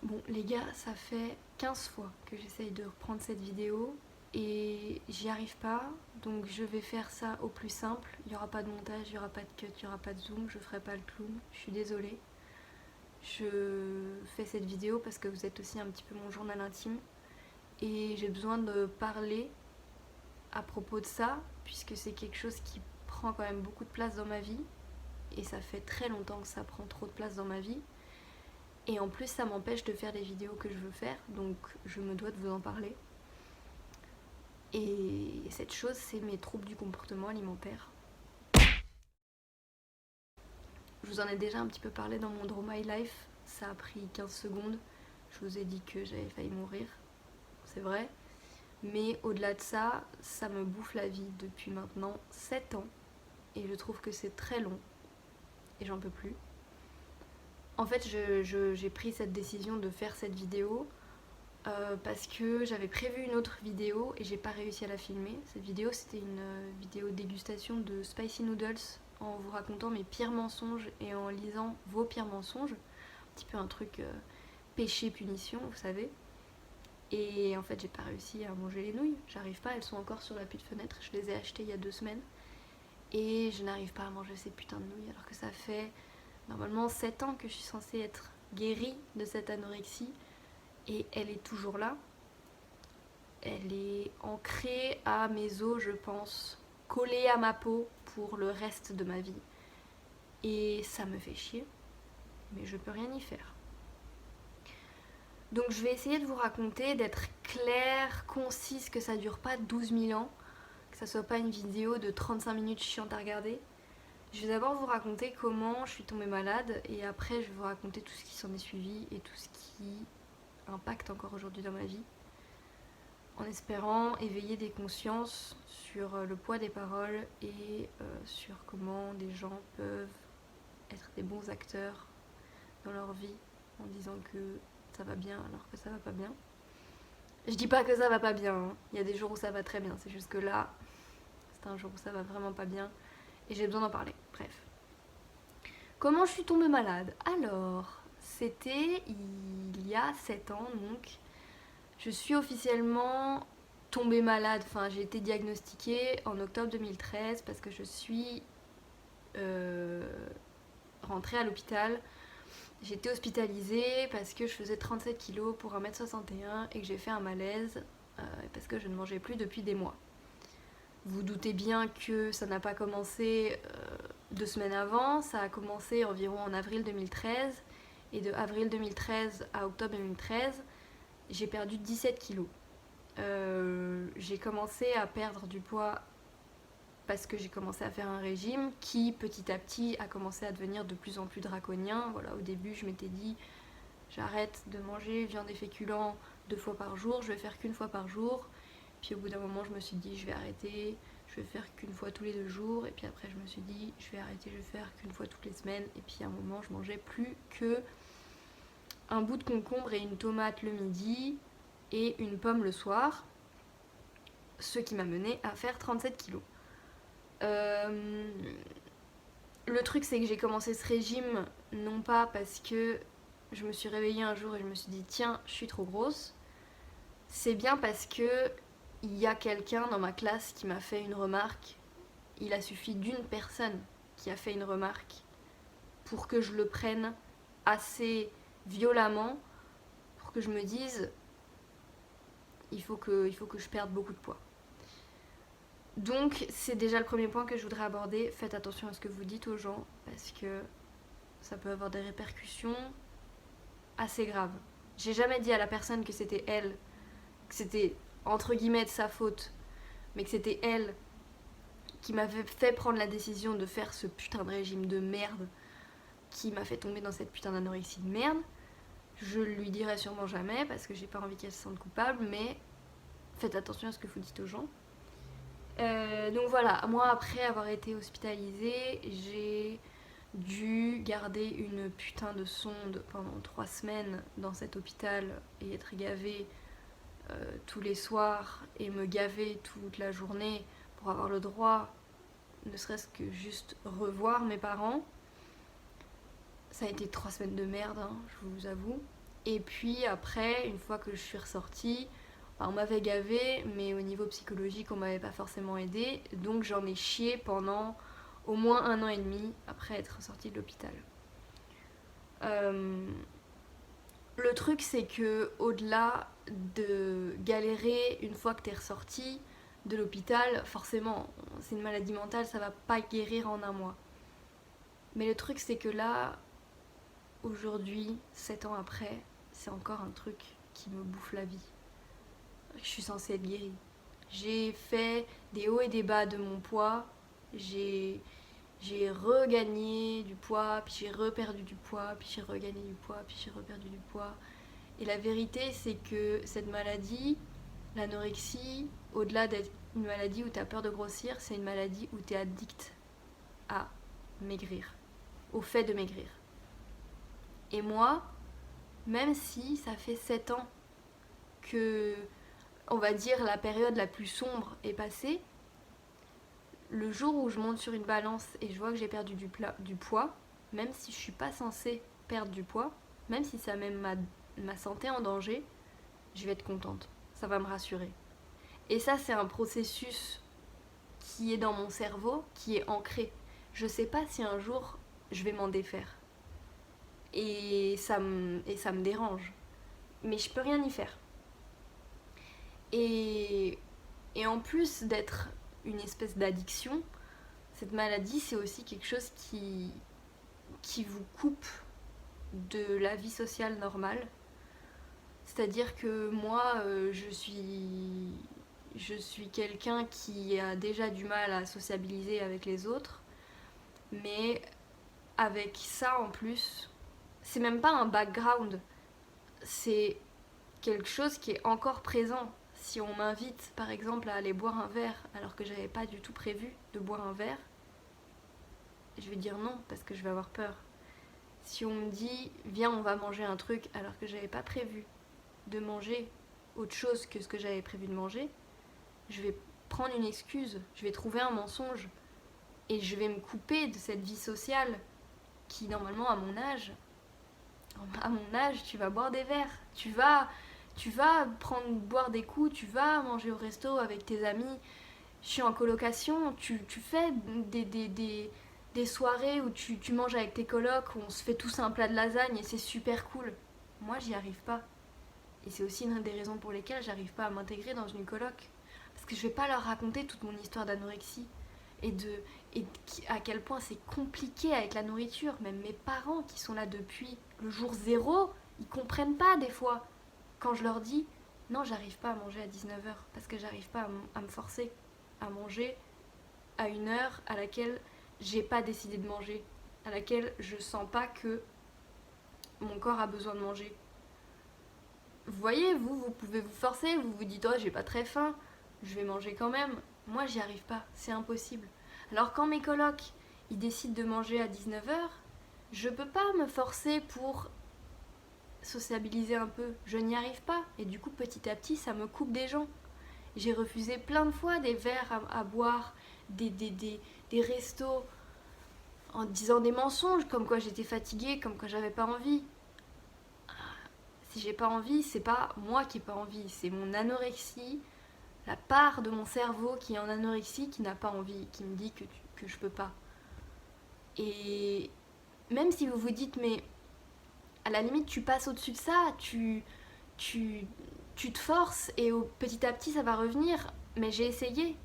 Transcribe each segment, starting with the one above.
Bon les gars, ça fait 15 fois que j'essaye de reprendre cette vidéo et j'y arrive pas, donc je vais faire ça au plus simple. Il n'y aura pas de montage, il n'y aura pas de cut, il n'y aura pas de zoom, je ferai pas le clown, je suis désolée. Je fais cette vidéo parce que vous êtes aussi un petit peu mon journal intime et j'ai besoin de parler à propos de ça puisque c'est quelque chose qui prend quand même beaucoup de place dans ma vie et ça fait très longtemps que ça prend trop de place dans ma vie. Et en plus, ça m'empêche de faire les vidéos que je veux faire, donc je me dois de vous en parler. Et cette chose, c'est mes troubles du comportement alimentaire. Je vous en ai déjà un petit peu parlé dans mon Draw My Life, ça a pris 15 secondes. Je vous ai dit que j'avais failli mourir, c'est vrai. Mais au-delà de ça, ça me bouffe la vie depuis maintenant 7 ans. Et je trouve que c'est très long. Et j'en peux plus. En fait, j'ai pris cette décision de faire cette vidéo parce que j'avais prévu une autre vidéo et j'ai pas réussi à la filmer. Cette vidéo, c'était une vidéo dégustation de spicy noodles en vous racontant mes pires mensonges et en lisant vos pires mensonges. Un petit peu un truc péché-punition, vous savez. Et en fait, j'ai pas réussi à manger les nouilles. J'arrive pas, elles sont encore sur l'appui de fenêtre. Je les ai achetées il y a 2 semaines. Et je n'arrive pas à manger ces putains de nouilles alors que ça fait normalement 7 ans que je suis censée être guérie de cette anorexie. Et elle est toujours là. Elle est ancrée à mes os, je pense, collée à ma peau pour le reste de ma vie. Et ça me fait chier, mais je peux rien y faire. Donc je vais essayer de vous raconter, d'être claire, concise, que ça dure pas 12 000 ans, que ça soit pas une vidéo de 35 minutes chiante à regarder. Je vais d'abord vous raconter comment je suis tombée malade et après je vais vous raconter tout ce qui s'en est suivi et tout ce qui impacte encore aujourd'hui dans ma vie, en espérant éveiller des consciences sur le poids des paroles et sur comment des gens peuvent être des bons acteurs dans leur vie en disant que ça va bien alors que ça va pas bien. Je dis pas que ça va pas bien, hein. Il y a des jours où ça va très bien, c'est juste que là, c'est un jour où ça va vraiment pas bien et j'ai besoin d'en parler. Bref. Comment je suis tombée malade? Alors, c'était il y a 7 ans donc. Je suis officiellement tombée malade, enfin j'ai été diagnostiquée en octobre 2013 parce que je suis euh, rentrée à l'hôpital. J'ai été hospitalisée parce que je faisais 37 kilos pour 1m61 et que j'ai fait un malaise parce que je ne mangeais plus depuis des mois. Vous doutez bien que ça n'a pas commencé 2 semaines avant, ça a commencé environ en avril 2013 et de avril 2013 à octobre 2013, j'ai perdu 17 kilos. J'ai commencé à perdre du poids parce que j'ai commencé à faire un régime qui petit à petit a commencé à devenir de plus en plus draconien. Voilà, au début je m'étais dit j'arrête de manger viande et féculents 2 fois par jour, je vais faire qu'une fois par jour. Puis au bout d'un moment je me suis dit je vais arrêter, je vais faire qu'une fois tous les 2 jours. Et puis après je me suis dit je vais arrêter, je vais faire qu'une fois toutes les semaines. Et puis à un moment je mangeais plus que un bout de concombre et une tomate le midi et une pomme le soir, ce qui m'a mené à faire 37 kilos. Le truc c'est que j'ai commencé ce régime non pas parce que je me suis réveillée un jour et je me suis dit tiens je suis trop grosse, c'est bien parce que il y a quelqu'un dans ma classe qui m'a fait une remarque. Il a suffi d'une personne qui a fait une remarque pour que je le prenne assez violemment, pour que je me dise il faut que je perde beaucoup de poids. Donc c'est déjà le premier point que je voudrais aborder. Faites attention à ce que vous dites aux gens parce que ça peut avoir des répercussions assez graves. J'ai jamais dit à la personne que c'était elle, que c'était entre guillemets de sa faute, mais que c'était elle qui m'avait fait prendre la décision de faire ce putain de régime de merde qui m'a fait tomber dans cette putain d'anorexie de merde. Je lui dirai sûrement jamais parce que j'ai pas envie qu'elle se sente coupable, mais faites attention à ce que vous dites aux gens. Donc voilà, moi après avoir été hospitalisée, j'ai dû garder une putain de sonde pendant 3 semaines dans cet hôpital et être gavée tous les soirs et me gaver toute la journée pour avoir le droit, ne serait-ce que juste revoir mes parents. Ça a été 3 semaines de merde, hein, je vous avoue. Et puis après, une fois que je suis ressortie, on m'avait gavé, mais au niveau psychologique, on m'avait pas forcément aidé. Donc j'en ai chié pendant au moins 1 an et demi après être sortie de l'hôpital. Euh, le truc, c'est que au-delà de galérer une fois que t'es ressorti de l'hôpital, forcément, c'est une maladie mentale, ça va pas guérir en un mois. Mais le truc, c'est que là, aujourd'hui, 7 ans après, c'est encore un truc qui me bouffe la vie. Je suis censée être guérie. J'ai fait des hauts et des bas de mon poids. J'ai regagné du poids, puis j'ai reperdu du poids, puis j'ai regagné du poids, puis j'ai reperdu du poids. Et la vérité, c'est que cette maladie, l'anorexie, au-delà d'être une maladie où tu as peur de grossir, c'est une maladie où tu es addict à maigrir, au fait de maigrir. Et moi, même si ça fait 7 ans que, on va dire, la période la plus sombre est passée, le jour où je monte sur une balance et je vois que j'ai perdu du poids, même si je suis pas censée perdre du poids, même si ça met ma santé en danger, je vais être contente. Ça va me rassurer. Et ça, c'est un processus qui est dans mon cerveau, qui est ancré. Je sais pas si un jour je vais m'en défaire. Et ça me dérange. Mais je peux rien y faire. Et, et en plus d'être une espèce d'addiction, cette maladie, c'est aussi quelque chose qui vous coupe de la vie sociale normale. C'est-à-dire que moi, je suis quelqu'un qui a déjà du mal à sociabiliser avec les autres, mais avec ça en plus, c'est même pas un background, c'est quelque chose qui est encore présent. Si on m'invite par exemple à aller boire un verre alors que j'avais pas du tout prévu de boire un verre, je vais dire non parce que je vais avoir peur. Si on me dit viens on va manger un truc alors que j'avais pas prévu de manger autre chose que ce que j'avais prévu de manger, je vais prendre une excuse, je vais trouver un mensonge et je vais me couper de cette vie sociale qui normalement à mon âge tu vas boire des verres, tu vas boire des coups, tu vas manger au resto avec tes amis. Je suis en colocation, tu fais des soirées où tu manges avec tes colocs, où on se fait tous un plat de lasagne et c'est super cool. Moi, j'y arrive pas. Et c'est aussi une des raisons pour lesquelles j'arrive pas à m'intégrer dans une coloc. Parce que je vais pas leur raconter toute mon histoire d'anorexie et à quel point c'est compliqué avec la nourriture. Même mes parents qui sont là depuis le jour zéro, ils comprennent pas des fois. Quand je leur dis non, j'arrive pas à manger à 19h parce que j'arrive pas à me forcer à manger à une heure à laquelle j'ai pas décidé de manger, à laquelle je sens pas que mon corps a besoin de manger. Vous voyez, vous pouvez vous forcer, vous vous dites oh j'ai pas très faim, je vais manger quand même. Moi j'y arrive pas, c'est impossible. Alors quand mes colocs ils décident de manger à 19h, je peux pas me forcer pour sociabiliser un peu, je n'y arrive pas. Et du coup petit à petit ça me coupe des gens. J'ai refusé plein de fois des verres à boire, des restos, en disant des mensonges, comme quoi j'étais fatiguée, comme quoi j'avais pas envie. Si j'ai pas envie, c'est pas moi qui ai pas envie, c'est mon anorexie, la part de mon cerveau qui est en anorexie qui n'a pas envie, qui me dit que je peux pas. Et même si vous vous dites, mais à la limite, tu passes au-dessus de ça, tu te forces et petit à petit ça va revenir, mais j'ai essayé.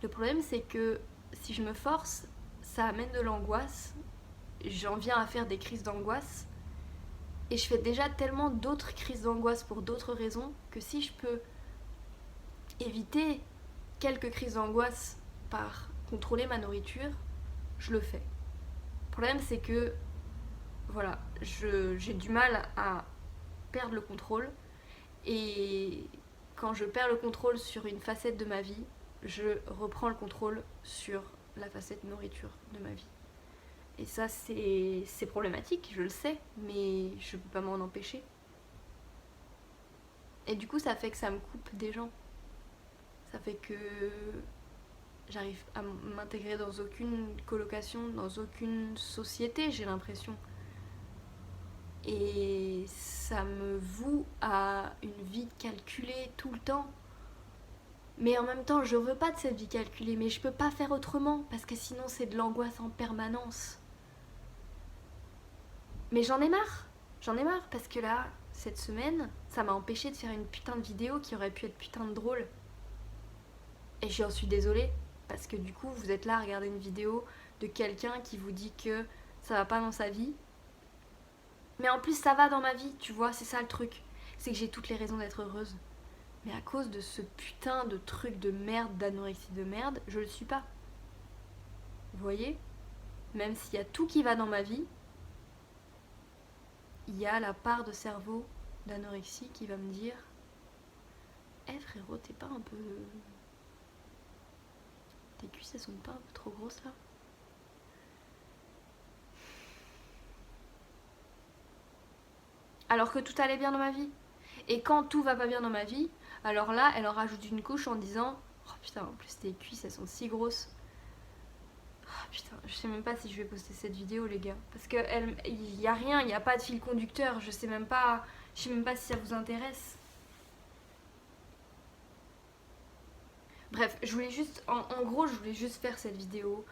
Le problème, c'est que si je me force, ça amène de l'angoisse, j'en viens à faire des crises d'angoisse. Et je fais déjà tellement d'autres crises d'angoisse pour d'autres raisons que si je peux éviter quelques crises d'angoisse par contrôler ma nourriture, je le fais. Le problème c'est que voilà, j'ai du mal à perdre le contrôle et quand je perds le contrôle sur une facette de ma vie, je reprends le contrôle sur la facette nourriture de ma vie. Et ça c'est problématique, je le sais, mais je peux pas m'en empêcher. Et du coup ça fait que ça me coupe des gens. Ça fait que j'arrive à m'intégrer dans aucune colocation, dans aucune société, j'ai l'impression. et ça me voue à une vie calculée tout le temps. Mais en même temps, je veux pas de cette vie calculée, mais je peux pas faire autrement parce que sinon c'est de l'angoisse en permanence. Mais j'en ai marre parce que là, cette semaine, ça m'a empêché de faire une putain de vidéo qui aurait pu être putain de drôle. Et j'en suis désolée parce que du coup, vous êtes là à regarder une vidéo de quelqu'un qui vous dit que ça va pas dans sa vie. Mais en plus, ça va dans ma vie, tu vois, c'est ça le truc. C'est que j'ai toutes les raisons d'être heureuse. Mais à cause de ce putain de truc de merde, d'anorexie de merde, je le suis pas. Vous voyez ? Même s'il y a tout qui va dans ma vie, il y a la part de cerveau d'anorexie qui va me dire Eh frérot, t'es pas un peu... Tes cuisses, elles sont pas un peu trop grosses là ? Alors que tout allait bien dans ma vie. Et quand tout va pas bien dans ma vie, alors là, elle en rajoute une couche en disant Oh putain, en plus tes cuisses, elles sont si grosses. Oh putain, je sais même pas si je vais poster cette vidéo, les gars. Parce que il y a rien, il y a pas de fil conducteur. Je sais même pas si ça vous intéresse. Bref, je voulais juste, en gros, je voulais juste faire cette vidéo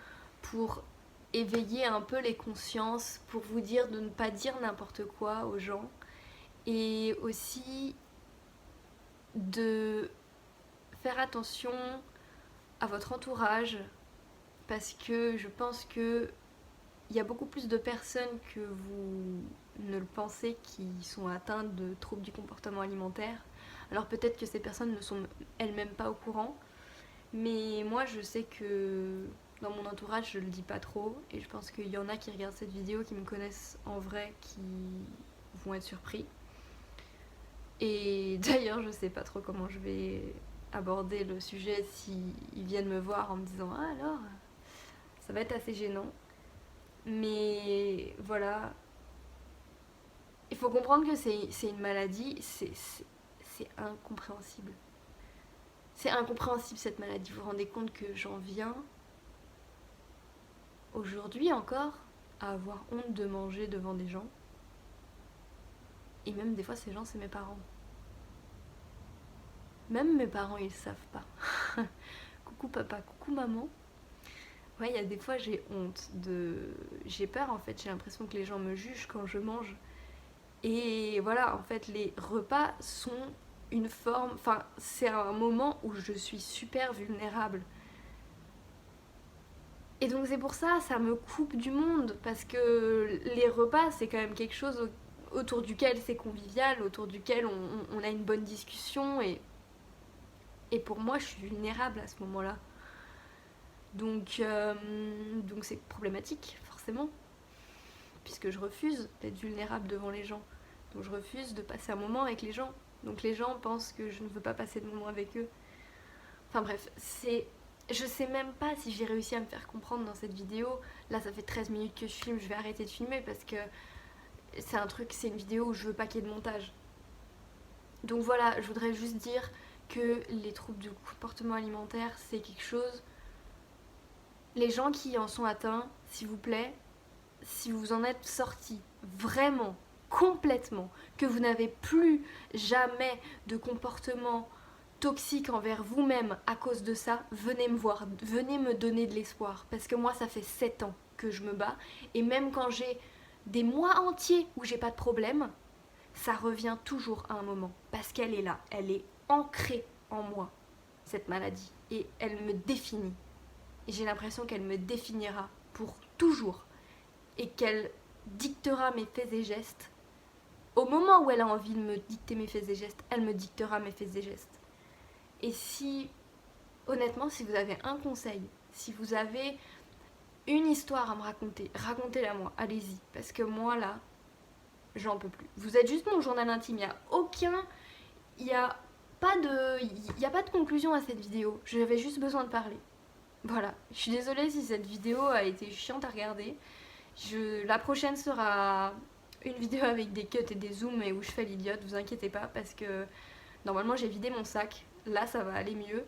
pour éveiller un peu les consciences, pour vous dire de ne pas dire n'importe quoi aux gens. Et aussi de faire attention à votre entourage, parce que je pense que il y a beaucoup plus de personnes que vous ne le pensez qui sont atteintes de troubles du comportement alimentaire. Alors peut-être que ces personnes ne sont elles-mêmes pas au courant, mais moi je sais que dans mon entourage je le dis pas trop, et je pense qu'il y en a qui regardent cette vidéo, qui me connaissent en vrai, qui vont être surpris. Et d'ailleurs je sais pas trop comment je vais aborder le sujet s'ils viennent me voir en me disant ah alors ça va être assez gênant. Mais voilà, il faut comprendre que c'est une maladie, c'est incompréhensible. C'est incompréhensible cette maladie. Vous vous rendez compte que j'en viens aujourd'hui encore à avoir honte de manger devant des gens. Et même des fois ces gens c'est mes parents. Même mes parents ils savent pas. Coucou papa, coucou maman. Ouais, il y a des fois j'ai honte de... J'ai peur en fait, j'ai l'impression que les gens me jugent quand je mange. Et voilà, en fait, les repas sont une forme... Enfin, c'est un moment où je suis super vulnérable. Et donc c'est pour ça, ça me coupe du monde. Parce que les repas, c'est quand même quelque chose autour duquel c'est convivial, autour duquel on a une bonne discussion. Et pour moi, je suis vulnérable à ce moment-là. Donc c'est problématique, forcément. Puisque je refuse d'être vulnérable devant les gens. Donc je refuse de passer un moment avec les gens. Donc les gens pensent que je ne veux pas passer de moment avec eux. Enfin bref, je sais même pas si j'ai réussi à me faire comprendre dans cette vidéo. Là ça fait 13 minutes que je filme, je vais arrêter de filmer parce que c'est une vidéo où je veux pas qu'il y ait de montage. Donc voilà, je voudrais juste dire que les troubles du comportement alimentaire, c'est quelque chose... Les gens qui en sont atteints, s'il vous plaît, si vous en êtes sortis vraiment, complètement, que vous n'avez plus jamais de comportement toxique envers vous-même à cause de ça, venez me voir, venez me donner de l'espoir. Parce que moi, ça fait 7 ans que je me bats. Et même quand j'ai des mois entiers où j'ai pas de problème, ça revient toujours à un moment. Parce qu'elle est là, elle est ancrée en moi, cette maladie. Et elle me définit. Et j'ai l'impression qu'elle me définira pour toujours. Et qu'elle dictera mes faits et gestes. Au moment où elle a envie de me dicter mes faits et gestes, elle me dictera mes faits et gestes. Et si, honnêtement, si vous avez un conseil, si vous avez une histoire à me raconter, racontez-la moi, allez-y. Parce que moi, là, j'en peux plus. Vous êtes juste mon journal intime, il n'y a pas de conclusion à cette vidéo. J'avais juste besoin de parler. Voilà, je suis désolée si cette vidéo a été chiante à regarder. La prochaine sera une vidéo avec des cuts et des zooms et où je fais l'idiote, vous inquiétez pas, parce que normalement j'ai vidé mon sac. Là ça va aller mieux.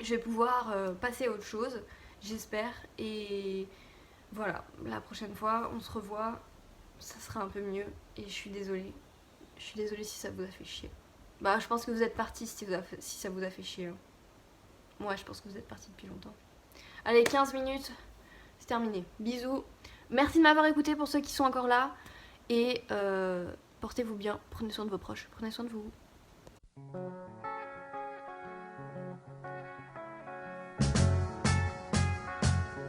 Je vais pouvoir passer à autre chose, j'espère. Et voilà, la prochaine fois on se revoit ça sera un peu mieux. Et je suis désolée. Je suis désolée si ça vous a fait chier. Bah je pense que vous êtes partis si ça vous a fait chier. Hein. Moi je pense que vous êtes partis depuis longtemps. Allez, 15 minutes, c'est terminé. Bisous. Merci de m'avoir écouté pour ceux qui sont encore là. Et portez-vous bien, prenez soin de vos proches, prenez soin de vous.